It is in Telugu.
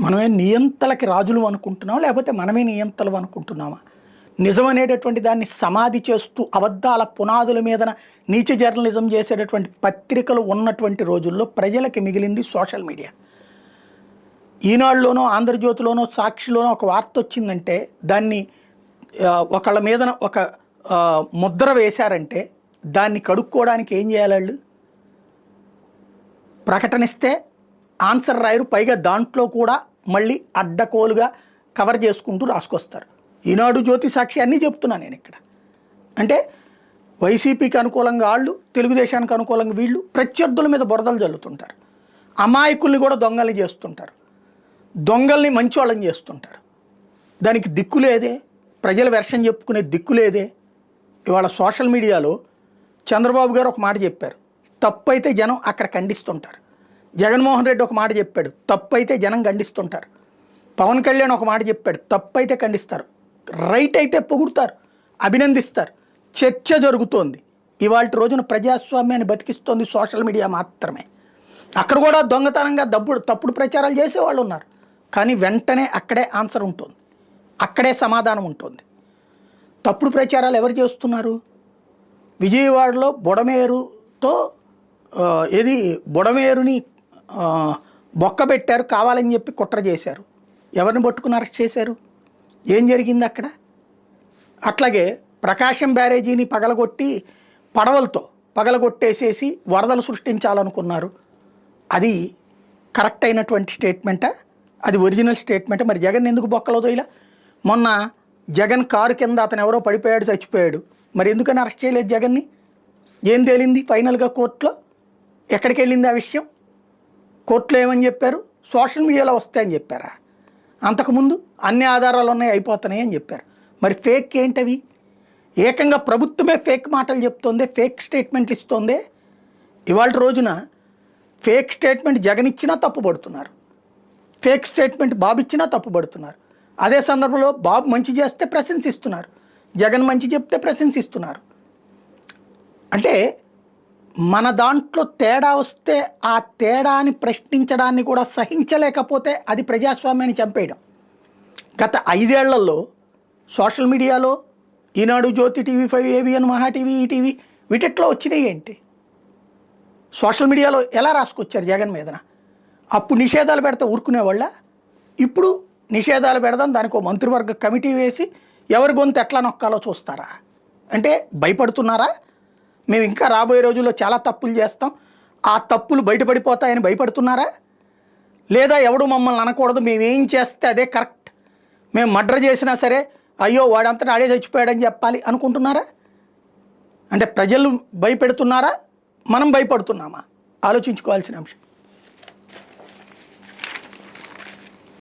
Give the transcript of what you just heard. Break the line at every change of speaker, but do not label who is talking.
మనమే నియంతలకి రాజులు అనుకుంటున్నామా, లేకపోతే మనమే నియంతలు అనుకుంటున్నామా? నిజం అనేటటువంటి దాన్ని సమాధి చేస్తూ అబద్ధాల పునాదుల మీదన నీచ జర్నలిజం చేసేటటువంటి పత్రికలు ఉన్నటువంటి రోజుల్లో ప్రజలకి మిగిలింది సోషల్ మీడియా. ఈనాడులోనో, ఆంధ్రజ్యోతిలోనో, సాక్షిలోనో ఒక వార్త వచ్చిందంటే దాన్ని ఒకళ్ళ మీదన ఒక ముద్ర వేశారంటే దాన్ని కడుక్కోవడానికి ఏం చేయాలి? వాళ్ళు ప్రకటనిస్తే ఆన్సర్ రాయరు, పైగా దాంట్లో కూడా మళ్ళీ అడ్డకోలుగా కవర్ చేసుకుంటూ రాసుకొస్తారు. ఈనాడు, జ్యోతి, సాక్షి అన్నీ చెప్తున్నాను నేను ఇక్కడ. అంటే వైసీపీకి అనుకూలంగా వాళ్ళు, తెలుగుదేశానికి అనుకూలంగా వీళ్ళు ప్రత్యర్థుల మీద బురదలు జల్లుతుంటారు. అమాయకుల్ని కూడా దొంగల్ని చేస్తుంటారు, దొంగల్ని మంచి వాళ్ళని చేస్తుంటారు. దానికి దిక్కు లేదే, ప్రజల వెర్షన్ చెప్పుకునే దిక్కు లేదే. ఇవాళ సోషల్ మీడియాలో చంద్రబాబు గారు ఒక మాట చెప్పారు, తప్పు అయితే జనం అక్కడ ఖండిస్తుంటారు. జగన్మోహన్ రెడ్డి ఒక మాట చెప్పాడు, తప్పు అయితే జనం ఖండిస్తుంటారు. పవన్ కళ్యాణ్ ఒక మాట చెప్పాడు, తప్పు అయితే ఖండిస్తారు. రైట్ అయితే పొగుడుతారు, అభినందిస్తారు. చర్చ జరుగుతోంది. ఇవాళ రోజున ప్రజాస్వామ్యాన్ని బతికిస్తోంది సోషల్ మీడియా మాత్రమే. అక్కడ కూడా దొంగతనంగా తప్పుడు ప్రచారాలు చేసేవాళ్ళు ఉన్నారు, కానీ వెంటనే అక్కడే ఆన్సర్ ఉంటుంది, అక్కడే సమాధానం ఉంటుంది. తప్పుడు ప్రచారాలు ఎవరు చేస్తున్నారు? విజయవాడలో బుడమేరుతో బుడమేరుని బొక్క పెట్టారు, కావాలని చెప్పి కుట్ర చేశారు. ఎవరిని పట్టుకుని అరెస్ట్ చేశారు? ఏం జరిగింది అక్కడ? అట్లాగే ప్రకాశం బ్యారేజీని పగలగొట్టి పడవలతో పగలగొట్టేసేసి వరదలు సృష్టించాలనుకున్నారు. అది కరెక్ట్ అయినటువంటి స్టేట్మెంటా? అది ఒరిజినల్ స్టేట్మెంటా? మరి జగన్ ఎందుకు బొక్కలో ఇలా? మొన్న జగన్ కారు కింద అతను ఎవరో పడిపోయాడు, చచ్చిపోయాడు. మరి ఎందుకని అరెస్ట్ చేయలేదు జగన్ని? ఏం తేలింది ఫైనల్గా కోర్టులో? ఎక్కడికి వెళ్ళింది ఆ విషయం? కోర్టులో ఏమని చెప్పారు? సోషల్ మీడియాలో వస్తాయని చెప్పారా? అంతకుముందు అన్ని ఆధారాలు ఉన్నాయి, అయిపోతున్నాయి అని చెప్పారు. మరి ఫేక్ ఏంటవి? ఏకంగా ప్రభుత్వమే ఫేక్ మాటలు చెప్తోంది, ఫేక్ స్టేట్మెంట్లు ఇస్తోంది. ఇవాళ రోజున ఫేక్ స్టేట్మెంట్ జగన్ ఇచ్చినా తప్పుపడుతున్నారు, ఫేక్ స్టేట్మెంట్ బాబు ఇచ్చినా తప్పుపడుతున్నారు. అదే సందర్భంలో బాబు మంచి చేస్తే ప్రశంసిస్తున్నారు, జగన్ మంచి చెప్తే ప్రశంసిస్తున్నారు. అంటే మన దాంట్లో తేడా వస్తే ఆ తేడాని ప్రశ్నించడాన్ని కూడా సహించలేకపోతే అది ప్రజాస్వామ్యాన్ని చంపేయడం. గత 5 ఏళ్లలో సోషల్ మీడియాలో ఈనాడు, జ్యోతి, TV5, ABN, మహా టీవీ, ఈటీవీ వీటిట్లో వచ్చినాయి ఏంటి? సోషల్ మీడియాలో ఎలా రాసుకొచ్చారు జగన్ మీదన? అప్పుడు నిషేధాలు పెడితే ఊరుకునేవాళ్ళ? ఇప్పుడు నిషేధాలు పెడదాం, దానికి ఒక మంత్రివర్గ కమిటీ వేసి ఎవరి గొంతు ఎట్లా నొక్కాలో చూస్తారా? అంటే భయపడుతున్నారా? మేము ఇంకా రాబోయే రోజుల్లో చాలా తప్పులు చేస్తాం, ఆ తప్పులు బయటపడిపోతాయని భయపడుతున్నారా? లేదా ఎవడు మమ్మల్ని అనకూడదు, మేమేం చేస్తే అదే కరెక్ట్, మేము మర్డర్ చేసినా సరే అయ్యో వాడంతటా ఆడే చచ్చిపోయాడని చెప్పాలి అనుకుంటున్నారా? అంటే ప్రజలు భయపెడుతున్నారా, మనం భయపడుతున్నామా? ఆలోచించుకోవాల్సిన అంశం.